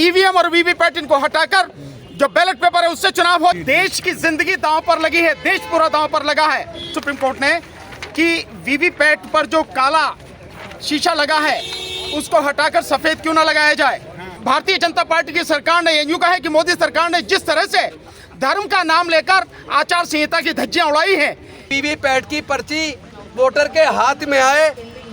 EVM और VVPAT इनको हटाकर जो बैलेट पेपर है उससे चुनाव हो। देश की जिंदगी दांव पर लगी है, देश पूरा दांव पर लगा है सुप्रीम कोर्ट ने कि वीवीपैट पर जो काला शीशा लगा है उसको हटाकर सफेद क्यों ना लगाया जाए। भारतीय जनता पार्टी की सरकार ने यूं कहा है कि मोदी सरकार ने जिस तरह से धर्म का नाम लेकर आचार संहिता की धज्जियां उड़ाई हैं। वीवीपैट की पर्ची वोटर के हाथ में आए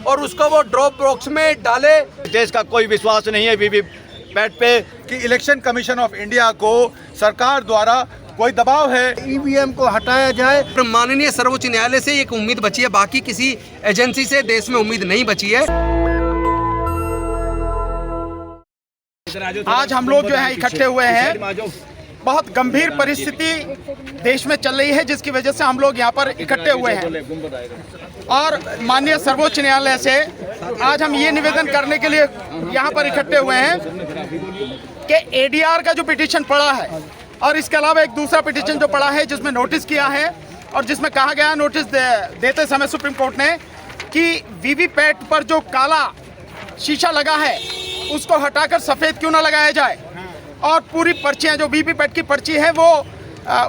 और उसको वो ड्रॉप बॉक्स में डाले। देश का कोई विश्वास नहीं है वीवीपैट पे कि इलेक्शन कमीशन ऑफ इंडिया को सरकार द्वारा कोई दबाव है। ईवीएम को हटाया जाए। माननीय सर्वोच्च न्यायालय से एक उम्मीद बची है, बाकी किसी एजेंसी से देश में उम्मीद नहीं बची है। आज हम लोग जो है इकट्ठे हुए हैं, बहुत गंभीर परिस्थिति देश में चल रही है जिसकी वजह से हम लोग यहाँ पर इकट्ठे हुए हैं और माननीय सर्वोच्च न्यायालय से आज हम ये निवेदन करने के लिए यहाँ पर इकट्ठे हुए हैं कि एडीआर का जो पिटीशन पड़ा है और इसके अलावा एक दूसरा पिटीशन जो पड़ा है जिसमें नोटिस किया है और जिसमें कहा गया नोटिस देते समय सुप्रीम कोर्ट ने कि वीवीपैट पर जो काला शीशा लगा है उसको हटाकर सफेद क्यों ना लगाया जाए और पूरी पर्चियां जो वीवीपैट की पर्ची है वो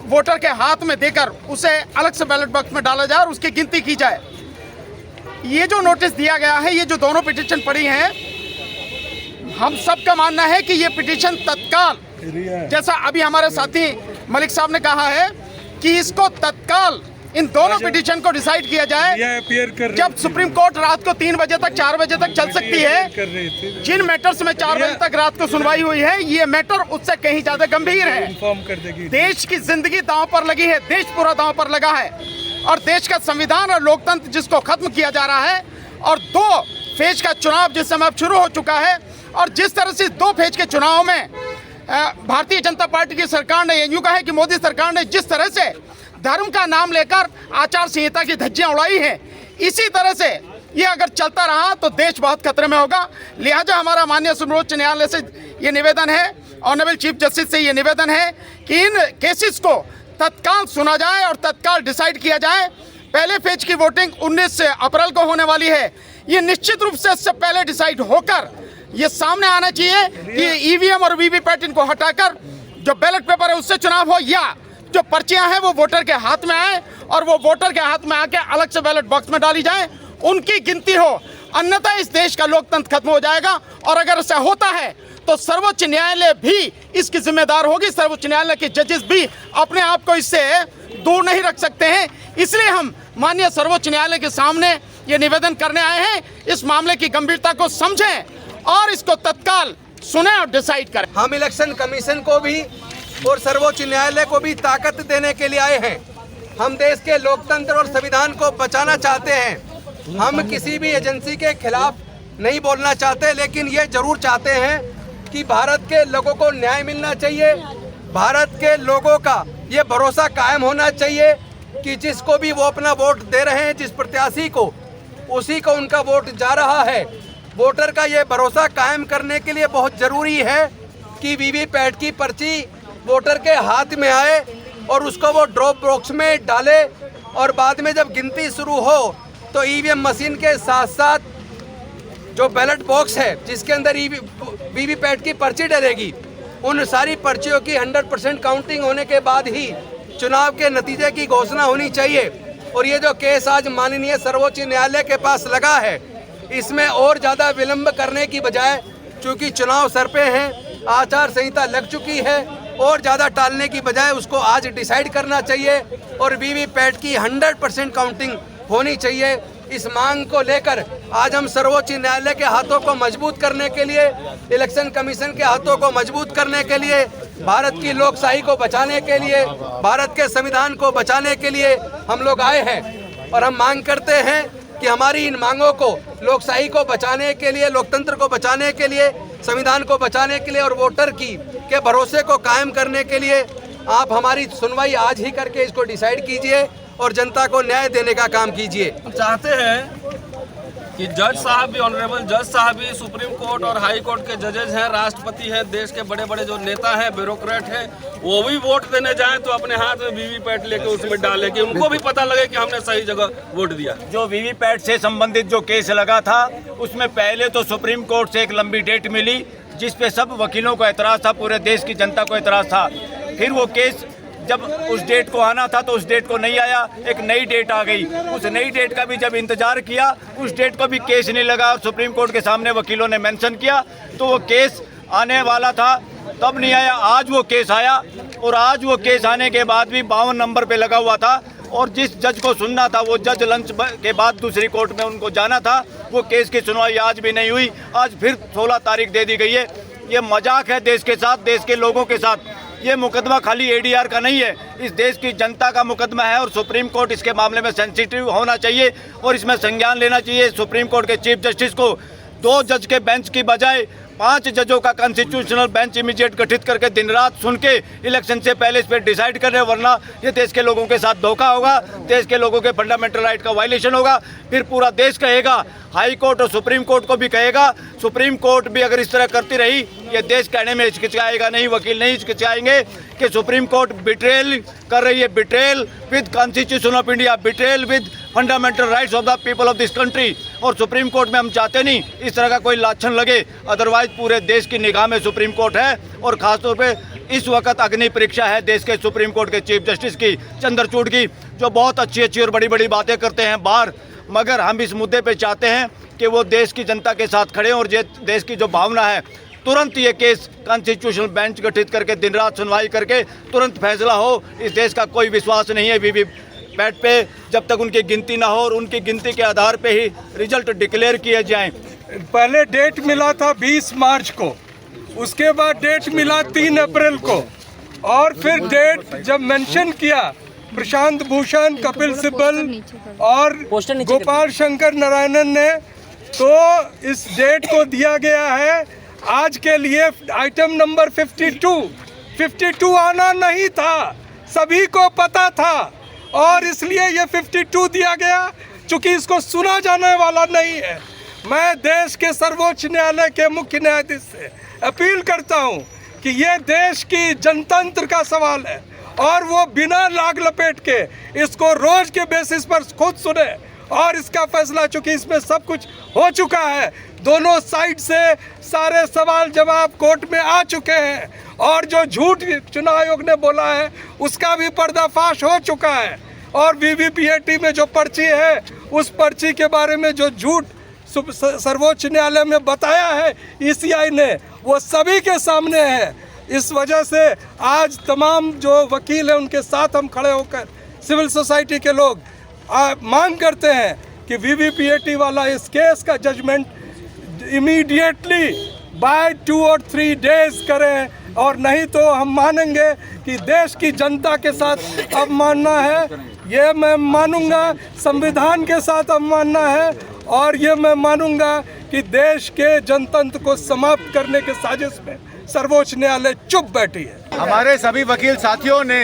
वोटर के हाथ में देकर उसे अलग से बैलेट बॉक्स में डाला जाए और उसकी गिनती की जाए। ये जो नोटिस दिया गया है, ये जो दोनों पिटीशन पड़ी हैं, हम सबका मानना है कि ये पिटीशन तत्काल, जैसा अभी हमारे साथी मलिक साहब ने कहा है कि इसको तत्काल इन दोनों पिटीशन को डिसाइड किया जाए। जब सुप्रीम कोर्ट रात को 3 बजे तक 4 बजे तक चल सकती है, जिन मैटर्स में 4 बजे तक रात को सुनवाई हुई है, ये मैटर उससे कहीं ज्यादा गंभीर है। देश की जिंदगी दांव पर लगी है, देश पूरा दांव पर लगा है और देश का संविधान और लोकतंत्र जिसको खत्म किया जा रहा है और 2 फेज का चुनाव जिस समय अब शुरू हो चुका है और जिस तरह से 2 फेज के चुनाव में भारतीय जनता पार्टी की सरकार ने यूं कहा है कि मोदी सरकार ने जिस तरह से धर्म का नाम लेकर आचार संहिता की धज्जियां उड़ाई हैं, इसी तरह से ये अगर चलता रहा तो देश बहुत खतरे में होगा। लिहाजा हमारा माननीय सर्वोच्च न्यायालय से ये निवेदन है, ऑनरेबल चीफ जस्टिस से ये निवेदन है कि इन केसेस को तत्काल सुना जाए और तत्काल डिसाइड किया जाए। पहले फेज की वोटिंग 19 अप्रैल को होने वाली है, ये निश्चित रूप से इससे पहले डिसाइड होकर ये सामने आना चाहिए कि ईवीएम और वीवीपैट इनको हटाकर जो बैलेट पेपर है उससे चुनाव हो या जो पर्चियां हैं वो वोटर के हाथ में आए और वो वोटर के हाथ में आके अलग से बैलेट बॉक्स में डाली जाए, उनकी गिनती हो। अन्यथा इस देश का लोकतंत्र खत्म हो जाएगा और अगर ऐसा होता है तो सर्वोच्च न्यायालय भी इसकी जिम्मेदार होगी। सर्वोच्च न्यायालय के जजेस भी अपने आप को इससे दूर नहीं रख सकते हैं। इसलिए हम माननीय सर्वोच्च न्यायालय के सामने ये निवेदन करने आए हैं, इस मामले की गंभीरता को समझें और इसको तत्काल सुने और डिसाइड करें। हम इलेक्शन कमीशन को भी और सर्वोच्च न्यायालय को भी ताकत देने के लिए आए हैं। हम देश के लोकतंत्र और संविधान को बचाना चाहते हैं। हम किसी भी एजेंसी के खिलाफ नहीं बोलना चाहते, लेकिन ये जरूर चाहते हैं कि भारत के लोगों को न्याय मिलना चाहिए। भारत के लोगों का ये भरोसा कायम होना चाहिए कि जिसको भी वो अपना वोट दे रहे हैं, जिस प्रत्याशी को, उसी को उनका वोट जा रहा है। वोटर का ये भरोसा कायम करने के लिए बहुत ज़रूरी है कि वीवीपैट की पर्ची वोटर के हाथ में आए और उसको वो ड्रॉप बॉक्स में डाले और बाद में जब गिनती शुरू हो तो ईवीएम मशीन के साथ साथ जो बैलेट बॉक्स है जिसके अंदर वीवीपैट की पर्ची डलेगी, उन सारी पर्चियों की 100% काउंटिंग होने के बाद ही चुनाव के नतीजे की घोषणा होनी चाहिए। और ये जो केस आज माननीय सर्वोच्च न्यायालय के पास लगा है, इसमें और ज़्यादा विलम्ब करने की बजाय, चूँकि चुनाव सर पे हैं, आचार संहिता लग चुकी है, और ज़्यादा टालने की बजाय उसको आज डिसाइड करना चाहिए और वीवीपैट की 100% काउंटिंग होनी चाहिए। इस मांग को लेकर आज हम सर्वोच्च न्यायालय के हाथों को मजबूत करने के लिए, इलेक्शन कमीशन के हाथों को मजबूत करने के लिए, भारत की लोकशाही को बचाने के लिए, भारत के संविधान को बचाने के लिए हम लोग आए हैं। और हम मांग करते हैं कि हमारी इन मांगों को, लोकशाही को बचाने के लिए, लोकतंत्र को बचाने के लिए, संविधान को बचाने के लिए और वोटर के भरोसे को कायम करने के लिए आप हमारी सुनवाई आज ही करके इसको डिसाइड कीजिए और जनता को न्याय देने का काम कीजिए। हम चाहते हैं कि जज साहब भी, ऑनरेबल जज साहब भी, सुप्रीम कोर्ट और हाई कोर्ट के जजेज हैं, राष्ट्रपति हैं, देश के बड़े बड़े जो नेता हैं, ब्यूरोक्रेट हैं, वो भी वोट देने जाएं तो अपने हाथ में वीवीपैट लेके उसमें डालें कि उनको भी पता लगे कि हमने सही जगह वोट दिया। जो वीवीपैट से संबंधित जो केस लगा था उसमें पहले तो सुप्रीम कोर्ट से एक लंबी डेट मिली, जिस पे सब वकीलों को एतराज़ था, पूरे देश की जनता को एतराज़ था। फिर वो केस जब उस डेट को आना था तो उस डेट को नहीं आया, एक नई डेट आ गई। उस नई डेट का भी जब इंतज़ार किया, उस डेट को भी केस नहीं लगा और सुप्रीम कोर्ट के सामने वकीलों ने मेंशन किया तो वो केस आने वाला था, तब नहीं आया। आज वो केस आया और आज वो केस आने के बाद भी 52 नंबर पे लगा हुआ था और जिस जज को सुनना था वो जज लंच के बाद दूसरी कोर्ट में उनको जाना था, वो केस की सुनवाई आज भी नहीं हुई। आज फिर 16 तारीख दे दी गई है। ये मजाक है देश के साथ, देश के लोगों के साथ। ये मुकदमा खाली एडीआर का नहीं है, इस देश की जनता का मुकदमा है और सुप्रीम कोर्ट इसके मामले में सेंसिटिव होना चाहिए और इसमें संज्ञान लेना चाहिए। सुप्रीम कोर्ट के चीफ जस्टिस को 2 जज के बेंच की बजाय 5 जजों का कॉन्स्टिट्यूशनल बेंच इमीडिएट गठित करके दिन रात सुन के इलेक्शन से पहले इस पर डिसाइड कर रहे, वरना ये देश के लोगों के साथ धोखा होगा, देश के लोगों के फंडामेंटल राइट का वायलेशन होगा। फिर पूरा देश कहेगा, हाई कोर्ट और सुप्रीम कोर्ट को भी कहेगा, सुप्रीम कोर्ट भी अगर इस तरह करती रही, ये देश कहने में हिचकिचाएगा नहीं, वकील नहीं हिचकिचाएंगे कि सुप्रीम कोर्ट बिट्रेल कर रही है, betrayal with constitution of India, betrayal with fundamental rights of the people of this country. और सुप्रीम कोर्ट में हम चाहते नहीं इस तरह का कोई लाछन लगे, अदरवाइज पूरे देश की निगाह में सुप्रीम कोर्ट है और खासतौर पे इस वक्त अग्नि परीक्षा है देश के सुप्रीम कोर्ट के चीफ जस्टिस की, चंद्रचूड़ की, जो बहुत अच्छी और बड़ी बड़ी बातें करते हैं बाहर, मगर हम इस मुद्दे पे चाहते हैं कि वो देश की जनता के साथ खड़े और देश की जो भावना है, तुरंत ये केस कॉन्स्टिट्यूशनल बेंच गठित करके दिन रात सुनवाई करके तुरंत फैसला हो। इस देश का कोई विश्वास नहीं है वीवीपैट पे जब तक उनकी गिनती ना हो और उनकी गिनती के आधार पे ही रिजल्ट डिक्लेयर किए जाएं। पहले डेट मिला था 20 मार्च को, उसके बाद डेट मिला 3 अप्रैल को और फिर डेट जब मेंशन किया प्रशांत भूषण, कपिल सिब्बल और गोपाल शंकर नारायणन ने, तो इस डेट को दिया गया है आज के लिए आइटम नंबर 52 आना नहीं था, सभी को पता था और इसलिए ये 52 दिया गया, चूंकि इसको सुना जाने वाला नहीं है। मैं देश के सर्वोच्च न्यायालय के मुख्य न्यायाधीश से अपील करता हूं कि ये देश की जनतंत्र का सवाल है और वो बिना लाग लपेट के इसको रोज के बेसिस पर खुद सुने और इसका फैसला, चूंकि इसमें सब कुछ हो चुका है, दोनों साइड से सारे सवाल जवाब कोर्ट में आ चुके हैं और जो झूठ चुनाव आयोग ने बोला है उसका भी पर्दाफाश हो चुका है और वीवीपीएटी में जो पर्ची है उस पर्ची के बारे में जो झूठ सर्वोच्च न्यायालय में बताया है ईसीआई ने, वो सभी के सामने है। इस वजह से आज तमाम जो वकील हैं उनके साथ हम खड़े होकर सिविल सोसाइटी के लोग मांग करते हैं कि वीवीपीएटी वाला इस केस का जजमेंट इमीडिएटली बाय 2 और 3 डेज करें, और नहीं तो हम मानेंगे कि देश की जनता के साथ अवमानना है, ये मैं मानूंगा, संविधान के साथ अवमानना है और ये मैं मानूंगा कि देश के जनतंत्र को समाप्त करने के साजिश में सर्वोच्च न्यायालय चुप बैठी है। हमारे सभी वकील साथियों ने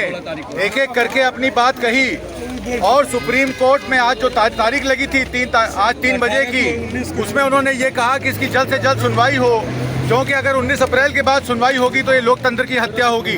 एक एक करके अपनी बात कही और सुप्रीम कोर्ट में आज जो तारीख लगी थी आज 3 बजे की, उसमें उन्होंने ये कहा कि इसकी जल्द से जल्द सुनवाई हो, क्योंकि अगर 19 अप्रैल के बाद सुनवाई होगी तो ये लोकतंत्र की हत्या होगी।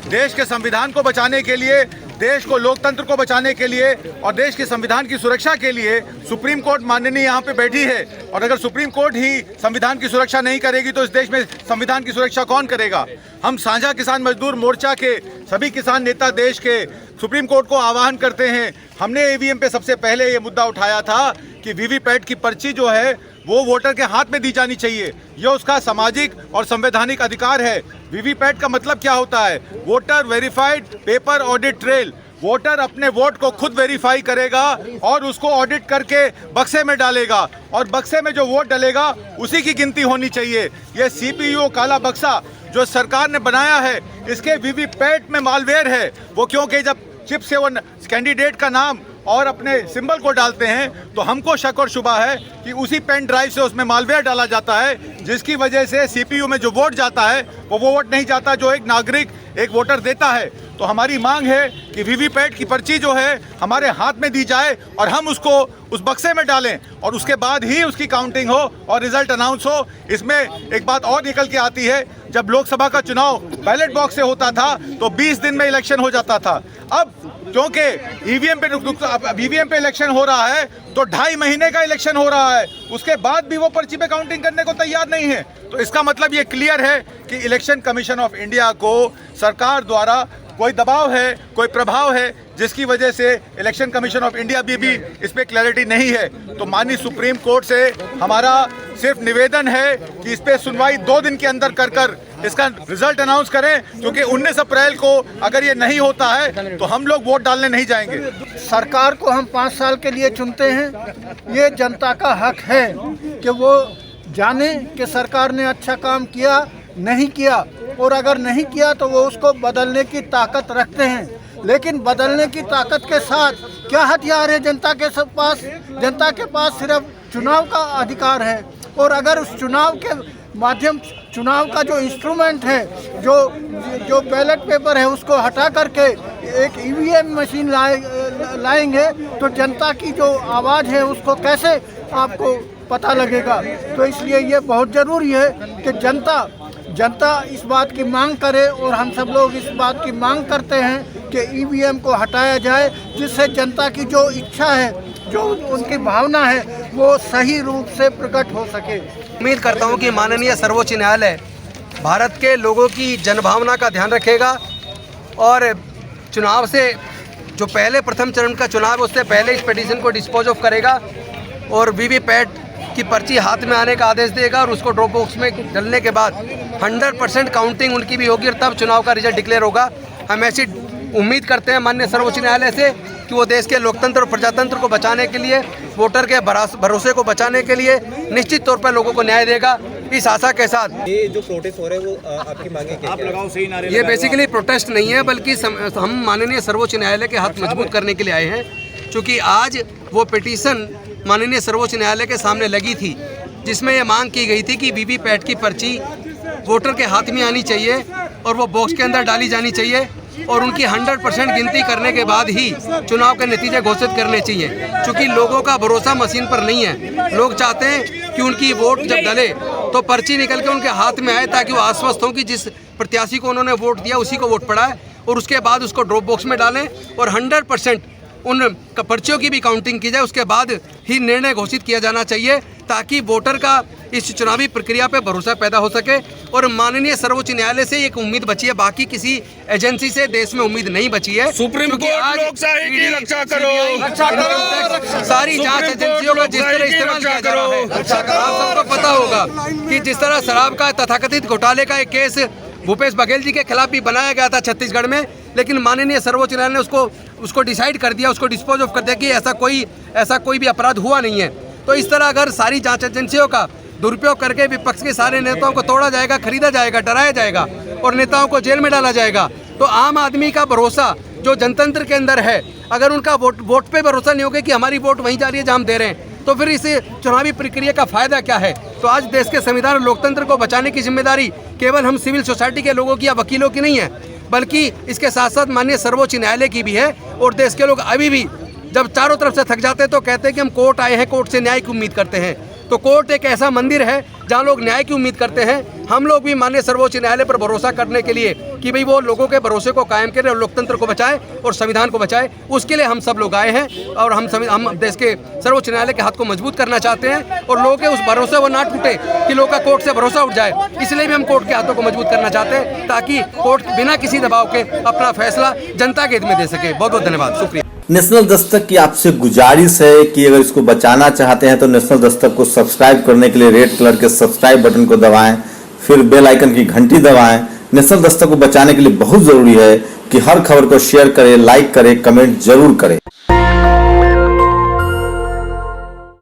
देश के संविधान को बचाने के लिए, देश को, लोकतंत्र को बचाने के लिए और देश के संविधान की सुरक्षा के लिए सुप्रीम कोर्ट माननीय यहाँ पे बैठी है, और अगर सुप्रीम कोर्ट ही संविधान की सुरक्षा नहीं करेगी तो इस देश में संविधान की सुरक्षा कौन करेगा। हम साझा किसान मजदूर मोर्चा के सभी किसान नेता देश के सुप्रीम कोर्ट को आह्वान करते हैं। हमने ईवीएम पे सबसे पहले ये मुद्दा उठाया था कि वीवीपैट की पर्ची जो है वो वोटर के हाथ में दी जानी चाहिए, यह उसका सामाजिक और संवैधानिक अधिकार है। वीवीपैट का मतलब क्या होता है? Voter verified paper audit trail. Voter अपने वोट को खुद वेरीफाई करेगा और उसको ऑडिट करके बक्से में डालेगा, और बक्से में जो वोट डलेगा उसी की गिनती होनी चाहिए। यह सीपीयू काला बक्सा जो सरकार ने बनाया है, इसके वीवीपैट में मालवेयर है। वो क्योंकि जब चिप से वो कैंडिडेट का नाम और अपने सिंबल को डालते हैं तो हमको शक और शुबा है कि उसी पेन ड्राइव से उसमें मालवेयर डाला जाता है, जिसकी वजह से सीपीयू में जो वोट जाता है वो वोट नहीं जाता जो एक नागरिक, एक वोटर देता है। तो हमारी मांग है कि वीवीपैट की पर्ची जो है हमारे हाथ में दी जाए और हम उसको उस बक्से में डालें और उसके बाद ही उसकी काउंटिंग हो और रिजल्ट अनाउंस हो। इसमें एक बात और निकल के आती है, जब लोकसभा का चुनाव बैलेट बॉक्स से होता था तो 20 दिन में इलेक्शन हो जाता था। अब क्योंकि ईवीएम पे इलेक्शन हो रहा है तो 2.5 महीने का इलेक्शन हो रहा है, उसके बाद भी वो पर्ची पे काउंटिंग करने को तैयार नहीं है। तो इसका मतलब ये क्लियर है कि इलेक्शन कमीशन ऑफ इंडिया को सरकार द्वारा कोई दबाव है, कोई प्रभाव है, जिसकी वजह से इलेक्शन कमीशन ऑफ इंडिया भी इस पे क्लैरिटी नहीं है। तो माननीय सुप्रीम कोर्ट से हमारा सिर्फ निवेदन है कि इस पे सुनवाई 2 दिन के अंदर कर इसका रिजल्ट अनाउंस करें, क्योंकि 19 अप्रैल को अगर ये नहीं होता है तो हम लोग वोट डालने नहीं जाएंगे। सरकार को हम 5 साल के लिए चुनते हैं, ये जनता का हक है कि वो जाने कि सरकार ने अच्छा काम किया नहीं किया, और अगर नहीं किया तो वो उसको बदलने की ताकत रखते हैं। लेकिन बदलने की ताकत के साथ क्या हथियार है जनता के पास? जनता के पास सिर्फ चुनाव का अधिकार है, और अगर उस चुनाव के माध्यम, चुनाव का जो इंस्ट्रूमेंट है, जो बैलेट पेपर है, उसको हटा करके एक ईवीएम मशीन लाएंगे तो जनता की जो आवाज़ है उसको कैसे आपको पता लगेगा? तो इसलिए ये बहुत ज़रूरी है कि जनता इस बात की मांग करे, और हम सब लोग इस बात की मांग करते हैं कि ईवीएम को हटाया जाए, जिससे जनता की जो इच्छा है, जो उनकी भावना है, वो सही रूप से प्रकट हो सके। उम्मीद करता हूं कि माननीय सर्वोच्च न्यायालय भारत के लोगों की जनभावना का ध्यान रखेगा, और चुनाव से जो पहले प्रथम चरण का चुनाव है उससे पहले इस पिटीशन को डिस्पोज ऑफ करेगा, और वीवीपैट की पर्ची हाथ में आने का आदेश देगा, और उसको ड्रॉप बॉक्स में डलने के बाद 100% काउंटिंग उनकी भी होगी, और तब चुनाव का रिजल्ट डिक्लेयर होगा। हम ऐसी उम्मीद करते हैं माननीय सर्वोच्च न्यायालय से कि वो देश के लोकतंत्र और प्रजातंत्र को बचाने के लिए, वोटर के भरोसे को बचाने के लिए निश्चित तौर पर लोगों को न्याय देगा। इस आशा के साथ ये जो प्रोटेस्ट हो रहे हैं वो आपकी मांगे क्या? आप लगाओ सही नारे। ये बेसिकली प्रोटेस्ट नहीं है, बल्कि हम माननीय सर्वोच्च न्यायालय के हाथ मजबूत करने के लिए आए हैं, क्योंकि आज वो पिटीशन माननीय सर्वोच्च न्यायालय के सामने लगी थी, जिसमें ये मांग की गई थी कि वीवीपैट की पर्ची वोटर के हाथ में आनी चाहिए और वो बॉक्स के अंदर डाली जानी चाहिए, और उनकी 100% गिनती करने के बाद ही चुनाव के नतीजे घोषित करने चाहिए। क्योंकि लोगों का भरोसा मशीन पर नहीं है, लोग चाहते हैं कि उनकी वोट जब डले तो पर्ची निकल के उनके हाथ में आए, ताकि वो आश्वस्त हों कि जिस प्रत्याशी को उन्होंने वोट दिया उसी को वोट पड़ा है, और उसके बाद उसको ड्रॉप बॉक्स में डालें और 100% उन पर्चियों की भी काउंटिंग की जाए। उसके बाद ही निर्णय घोषित किया जाना चाहिए, ताकि वोटर का इस चुनावी प्रक्रिया पे भरोसा पैदा हो सके। और माननीय सर्वोच्च न्यायालय से एक उम्मीद बची है, बाकी किसी एजेंसी से देश में उम्मीद नहीं बची है। सुप्रीम कोर्ट लोकशाही की रक्षा करो, सारी जांच एजेंसियों का जिस तरह इस्तेमाल किया जा रहा है, आप सबको पता होगा कि जिस तरह शराब का तथाकथित घोटाले का एक केस भूपेश बघेल जी के खिलाफ भी बनाया गया था छत्तीसगढ़ में, लेकिन माननीय सर्वोच्च न्यायालय ने उसको डिसाइड कर दिया, उसको डिस्पोज ऑफ कर दिया कि ऐसा कोई भी अपराध हुआ नहीं है। तो इस तरह अगर सारी जांच एजेंसियों का दुरुपयोग करके विपक्ष के सारे नेताओं को तोड़ा जाएगा, खरीदा जाएगा, डराया जाएगा और नेताओं को जेल में डाला जाएगा, तो आम आदमी का भरोसा जो जनतंत्र के अंदर है, अगर उनका वोट पे भरोसा नहीं होगा कि हमारी वोट वहीं जा रही है जहाँ हम दे रहे हैं, तो फिर इस चुनावी प्रक्रिया का फायदा क्या है? तो आज देश के संविधान और लोकतंत्र को बचाने की जिम्मेदारी केवल हम सिविल सोसाइटी के लोगों की या वकीलों की नहीं है, बल्कि इसके साथ साथ माननीय सर्वोच्च न्यायालय की भी है। और देश के लोग अभी भी जब चारों तरफ से थक जाते हैं तो कहते हैं कि हम कोर्ट आए हैं, कोर्ट से न्याय की उम्मीद करते हैं। तो कोर्ट एक ऐसा मंदिर है जहां लोग न्याय की उम्मीद करते हैं। हम लोग भी माननीय सर्वोच्च न्यायालय पर भरोसा करने के लिए कि भाई वो लोगों के भरोसे को कायम करे और लोकतंत्र को बचाए और संविधान को बचाए, उसके लिए हम सब लोग आए हैं। और हम देश के सर्वोच्च न्यायालय के हाथ को मजबूत करना चाहते हैं और लोगों के उस भरोसे वो ना टूटे कि लोगों का कोर्ट से भरोसा उठ जाए। इसलिए भी हम कोर्ट के हाथों को मजबूत करना चाहते हैं, ताकि कोर्ट बिना किसी दबाव के अपना फैसला जनता के हित में दे सके। बहुत बहुत धन्यवाद, शुक्रिया। नेशनल दस्तक की आपसे गुजारिश है कि अगर इसको बचाना चाहते हैं तो नेशनल दस्तक को सब्सक्राइब करने के लिए रेड कलर के सब्सक्राइब बटन को दबाएं, फिर बेल आइकन की घंटी दबाएं। नेशनल दस्तक को बचाने के लिए बहुत जरूरी है कि हर खबर को शेयर करें, लाइक करें, कमेंट जरूर करें।